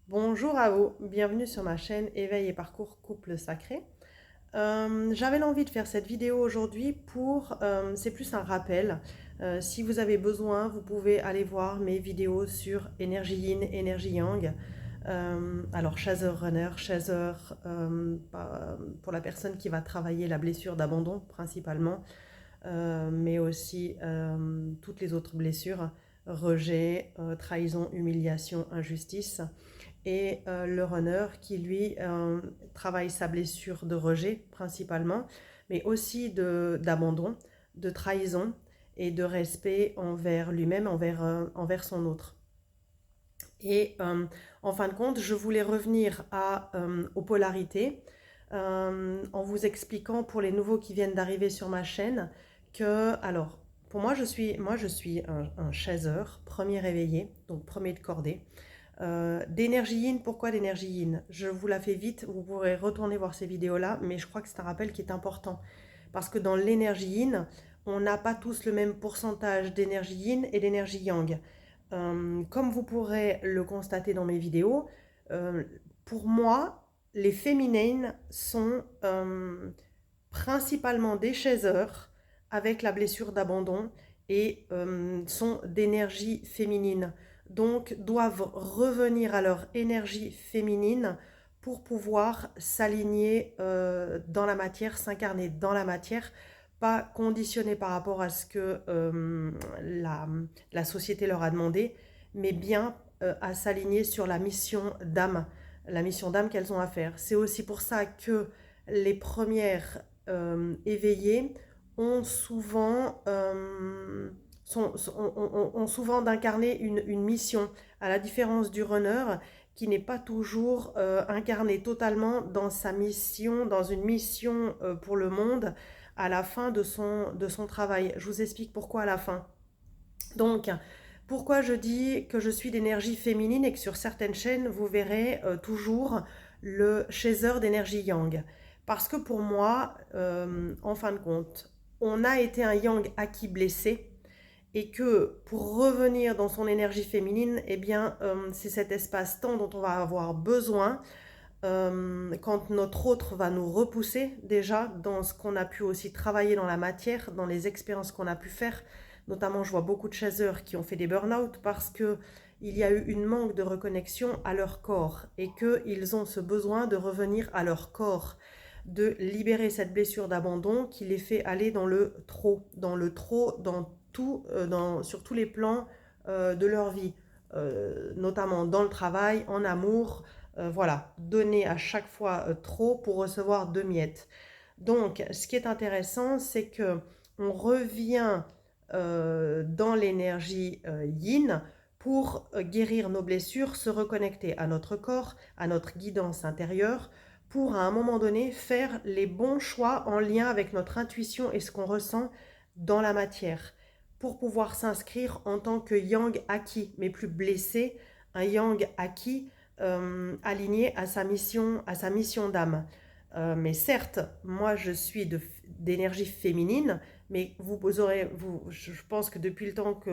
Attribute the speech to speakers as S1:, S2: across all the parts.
S1: Bonjour à vous, bienvenue sur ma chaîne Éveil et Parcours Couple Sacré. J'avais l'envie de faire cette vidéo aujourd'hui c'est plus un rappel. Si vous avez besoin, vous pouvez aller voir mes vidéos sur énergie yin, énergie yang. Alors chaser runner, chaser pour la personne qui va travailler la blessure d'abandon principalement, mais aussi toutes les autres blessures, rejet, trahison, humiliation, injustice et le runner qui lui travaille sa blessure de rejet principalement, mais aussi d'abandon, de trahison et de respect envers lui-même, envers son autre. Et en fin de compte, je voulais revenir aux polarités en vous expliquant pour les nouveaux qui viennent d'arriver sur ma chaîne alors, pour moi, je suis un chaser, premier réveillé, donc premier de cordée. D'énergie yin, pourquoi d'énergie yin? Je vous la fais vite, vous pourrez retourner voir ces vidéos-là, mais je crois que c'est un rappel qui est important. Parce que dans l'énergie yin, on n'a pas tous le même pourcentage d'énergie yin et d'énergie yang. Comme vous pourrez le constater dans mes vidéos, euh, pour moi, les féminines sont principalement des chasers avec la blessure d'abandon et sont d'énergie féminine. Donc doivent revenir à leur énergie féminine pour pouvoir s'aligner dans la matière, s'incarner dans la matière, pas conditionné par rapport à ce que la société leur a demandé, mais bien à s'aligner sur la mission d'âme qu'elles ont à faire. C'est aussi pour ça que les premières éveillées ont souvent, ont souvent d'incarner une mission, à la différence du runner qui n'est pas toujours incarné totalement dans sa mission, dans une mission pour le monde à la fin de son travail. Je vous explique pourquoi à la fin. Donc, pourquoi je dis que je suis d'énergie féminine et que sur certaines chaînes, vous verrez toujours le chaser d'énergie yang. Parce que pour moi, en fin de compte, on a été un yang acquis blessé et que pour revenir dans son énergie féminine, eh bien, c'est cet espace-temps dont on va avoir besoin quand notre autre va nous repousser déjà dans ce qu'on a pu aussi travailler dans la matière, dans les expériences qu'on a pu faire. Notamment, je vois beaucoup de chasseurs qui ont fait des burn-out parce que il y a eu une manque de reconnexion à leur corps et qu'ils ont ce besoin de revenir à leur corps, de libérer cette blessure d'abandon qui les fait aller dans le trop, dans tout, sur tous les plans de leur vie, notamment dans le travail, en amour, voilà, donner à chaque fois trop pour recevoir deux miettes. Donc, ce qui est intéressant, c'est que on revient dans l'énergie yin pour guérir nos blessures, se reconnecter à notre corps, à notre guidance intérieure, pour à un moment donné faire les bons choix en lien avec notre intuition et ce qu'on ressent dans la matière, pour pouvoir s'inscrire en tant que yang acquis, mais plus blessé, un yang acquis aligné à sa mission d'âme. Mais certes, moi je suis d'énergie féminine, mais je pense que depuis le temps que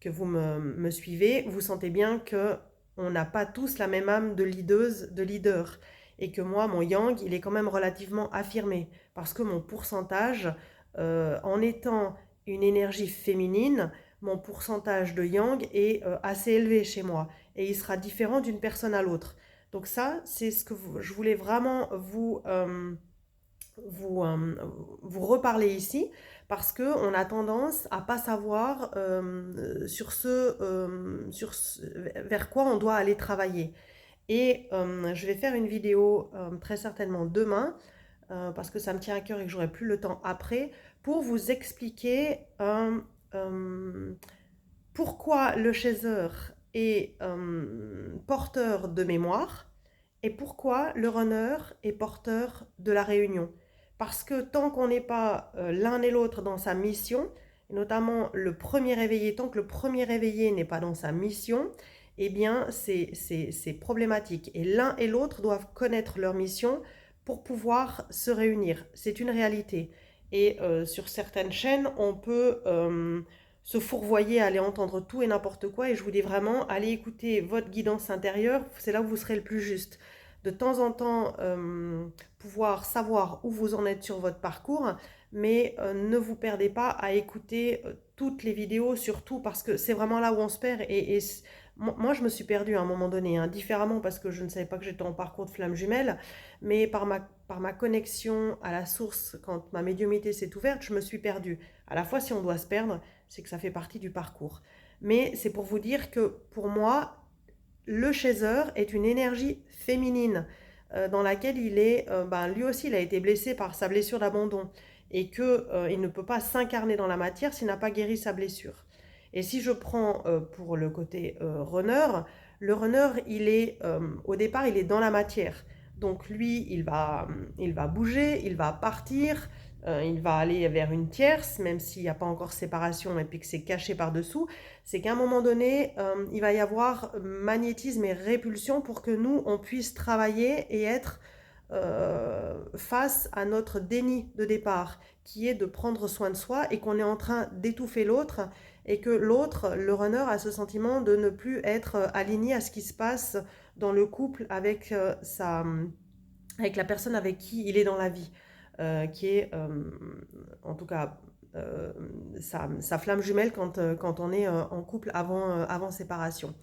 S1: me suivez, vous sentez bien que on n'a pas tous la même âme de leaduse, de leader. Et que moi, mon yang, il est quand même relativement affirmé. Parce que mon pourcentage, en étant une énergie féminine, mon pourcentage de yang est assez élevé chez moi. Et il sera différent d'une personne à l'autre. Donc ça, c'est ce que je voulais vraiment vous, euh, vous reparler ici parce que on a tendance à pas savoir vers quoi on doit aller travailler. Et je vais faire une vidéo très certainement demain parce que ça me tient à cœur et que j'aurai plus le temps après pour vous expliquer pourquoi le chaser est porteur de mémoire et pourquoi le runner est porteur de la réunion. Parce que tant qu'on n'est pas l'un et l'autre dans sa mission, et notamment le premier réveillé, tant que le premier réveillé n'est pas dans sa mission, eh bien c'est problématique. Et l'un et l'autre doivent connaître leur mission pour pouvoir se réunir. C'est une réalité. Et sur certaines chaînes, on peut se fourvoyer, aller entendre tout et n'importe quoi. Et je vous dis vraiment, allez écouter votre guidance intérieure, c'est là où vous serez le plus juste. De temps en temps, pouvoir savoir où vous en êtes sur votre parcours, mais ne vous perdez pas à écouter toutes les vidéos, surtout parce que c'est vraiment là où on se perd. Moi, je me suis perdue à un moment donné, hein, différemment parce que je ne savais pas que j'étais en parcours de flamme jumelle, mais par ma connexion à la source, quand ma médiumnité s'est ouverte, je me suis perdue. À la fois, si on doit se perdre, c'est que ça fait partie du parcours. Mais c'est pour vous dire que pour moi, le chaser est une énergie féminine dans laquelle lui aussi, il a été blessé par sa blessure d'abandon et que il ne peut pas s'incarner dans la matière s'il n'a pas guéri sa blessure. Et si je prends pour le côté runner, le runner, au départ, il est dans la matière. Donc lui, il va bouger, il va partir, il va aller vers une tierce, même s'il n'y a pas encore séparation et puis que c'est caché par-dessous. C'est qu'à un moment donné, il va y avoir magnétisme et répulsion pour que nous, on puisse travailler et être face à notre déni de départ, qui est de prendre soin de soi et qu'on est en train d'étouffer l'autre et que l'autre, le runner, a ce sentiment de ne plus être aligné à ce qui se passe dans le couple avec la personne avec qui il est dans la vie, qui est en tout cas sa flamme jumelle quand on est en couple avant séparation.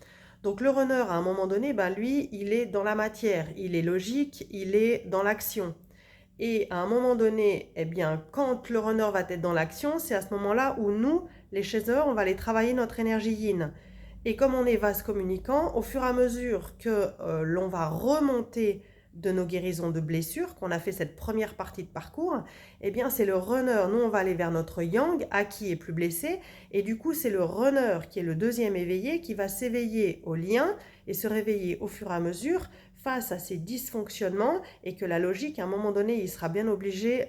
S1: Donc le runner, à un moment donné, ben, lui, il est dans la matière, il est logique, il est dans l'action. Et à un moment donné, eh bien, quand le runner va être dans l'action, c'est à ce moment-là où nous, les chasers, on va aller travailler notre énergie yin. Et comme on est vase communicant, au fur et à mesure que l'on va remonter de nos guérisons de blessures, qu'on a fait cette première partie de parcours, eh bien c'est le runner, nous on va aller vers notre yang, à qui est plus blessé, et du coup c'est le runner qui est le deuxième éveillé qui va s'éveiller au lien et se réveiller au fur et à mesure face à ces dysfonctionnements et que la logique, à un moment donné, il sera bien obligé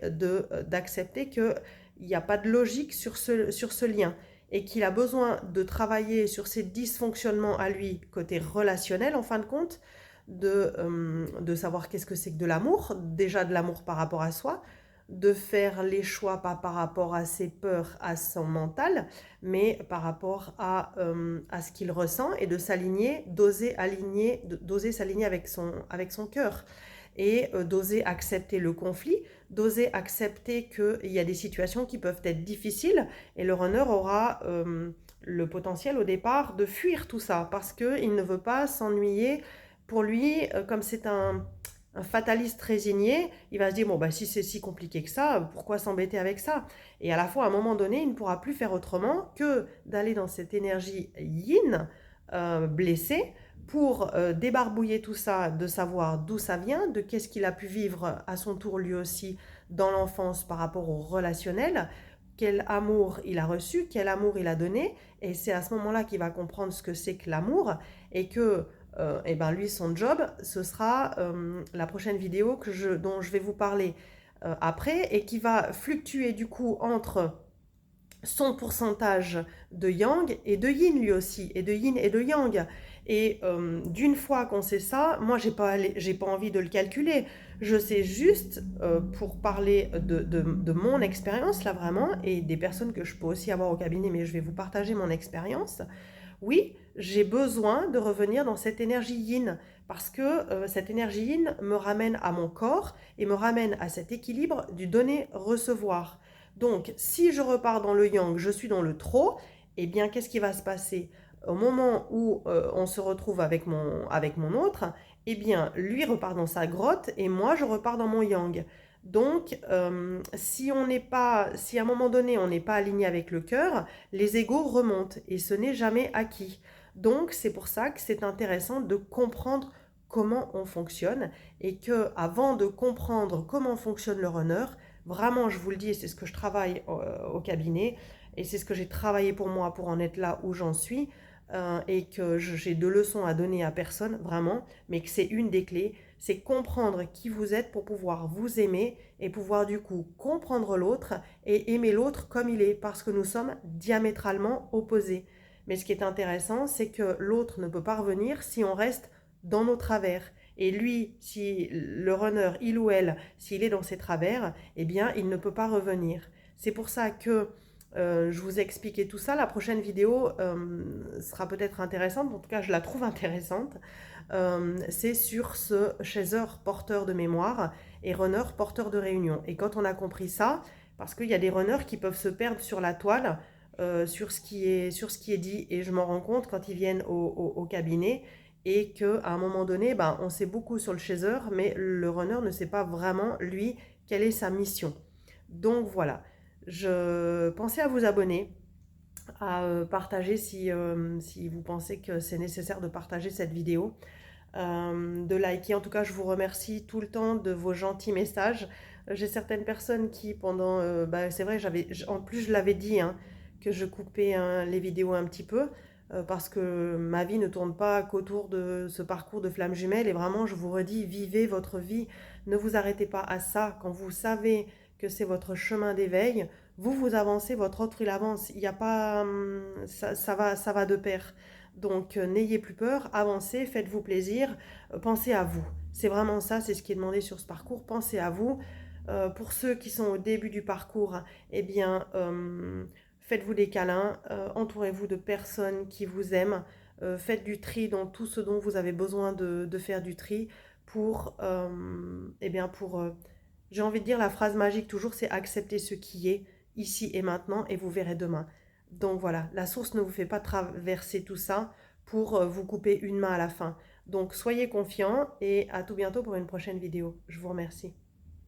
S1: d'accepter qu'il n'y a pas de logique sur ce lien et qu'il a besoin de travailler sur ses dysfonctionnements à lui, côté relationnel en fin de compte, de savoir qu'est-ce que c'est que de l'amour, déjà de l'amour par rapport à soi, de faire les choix pas par rapport à ses peurs, à son mental, mais par rapport à ce qu'il ressent et de s'aligner, d'oser s'aligner avec son cœur et d'oser accepter le conflit, d'oser accepter qu'il y a des situations qui peuvent être difficiles et le runner aura le potentiel au départ de fuir tout ça parce qu'il ne veut pas s'ennuyer. Pour lui, comme c'est un fataliste résigné, il va se dire, bon, bah, si c'est si compliqué que ça, pourquoi s'embêter avec ça? Et à la fois, à un moment donné, il ne pourra plus faire autrement que d'aller dans cette énergie yin, blessée, pour débarbouiller tout ça, de savoir d'où ça vient, de qu'est-ce qu'il a pu vivre à son tour lui aussi dans l'enfance par rapport au relationnel, quel amour il a reçu, quel amour il a donné, et c'est à ce moment-là qu'il va comprendre ce que c'est que l'amour, et que et ben lui, son job, ce sera la prochaine vidéo dont je vais vous parler après, et qui va fluctuer du coup entre son pourcentage de yang et de yin lui aussi, et de yin et de yang. Et d'une fois qu'on sait ça, moi j'ai pas envie de le calculer. Je sais juste, pour parler de mon expérience là vraiment, et des personnes que je peux aussi avoir au cabinet, mais je vais vous partager mon expérience. Oui, j'ai besoin de revenir dans cette énergie yin parce que cette énergie yin me ramène à mon corps et me ramène à cet équilibre du donner-recevoir. Donc, si je repars dans le yang, je suis dans le trop, eh bien, qu'est-ce qui va se passer? Au moment où on se retrouve avec mon autre, eh bien, lui repart dans sa grotte et moi, je repars dans mon yang. Donc, si à un moment donné, on n'est pas aligné avec le cœur, les égos remontent et ce n'est jamais acquis. Donc, c'est pour ça que c'est intéressant de comprendre comment on fonctionne et que avant de comprendre comment fonctionne le runner, vraiment, je vous le dis, et c'est ce que je travaille au cabinet et c'est ce que j'ai travaillé pour moi pour en être là où j'en suis et que j'ai de leçons à donner à personne, vraiment, mais que c'est une des clés, c'est comprendre qui vous êtes pour pouvoir vous aimer et pouvoir du coup comprendre l'autre et aimer l'autre comme il est, parce que nous sommes diamétralement opposés. Mais ce qui est intéressant, c'est que l'autre ne peut pas revenir si on reste dans nos travers. Et lui, si le runner, il ou elle, s'il est dans ses travers, eh bien, il ne peut pas revenir. C'est pour ça que Je vous ai expliqué tout ça. La prochaine vidéo sera peut-être intéressante, en tout cas je la trouve intéressante. C'est sur ce chaser porteur de mémoire et runner porteur de réunion. Et quand on a compris ça, parce qu'il y a des runners qui peuvent se perdre sur la toile, sur ce qui est dit, et je m'en rends compte quand ils viennent au cabinet, et qu'à un moment donné, ben, on sait beaucoup sur le chaser, mais le runner ne sait pas vraiment, lui, quelle est sa mission. Donc voilà, je pensais à vous abonner, à partager si vous pensez que c'est nécessaire de partager cette vidéo, de liker. En tout cas, je vous remercie tout le temps de vos gentils messages. J'ai certaines personnes qui, pendant, bah, c'est vrai, en plus je l'avais dit, hein, que je coupais hein, les vidéos un petit peu, parce que ma vie ne tourne pas qu'autour de ce parcours de flamme jumelle. Et vraiment, je vous redis, vivez votre vie. Ne vous arrêtez pas à ça. Quand vous savez que c'est votre chemin d'éveil, vous avancez, votre autre il avance. Il n'y a pas, ça va de pair. Donc n'ayez plus peur, avancez, faites-vous plaisir, pensez à vous. C'est vraiment ça, c'est ce qui est demandé sur ce parcours, pensez à vous. Pour ceux qui sont au début du parcours, eh bien, faites-vous des câlins, entourez-vous de personnes qui vous aiment, faites du tri dans tout ce dont vous avez besoin de faire du tri pour, eh bien, j'ai envie de dire la phrase magique toujours, c'est accepter ce qui est ici et maintenant et vous verrez demain. Donc voilà, la source ne vous fait pas traverser tout ça pour vous couper une main à la fin. Donc soyez confiants et à tout bientôt pour une prochaine vidéo. Je vous remercie.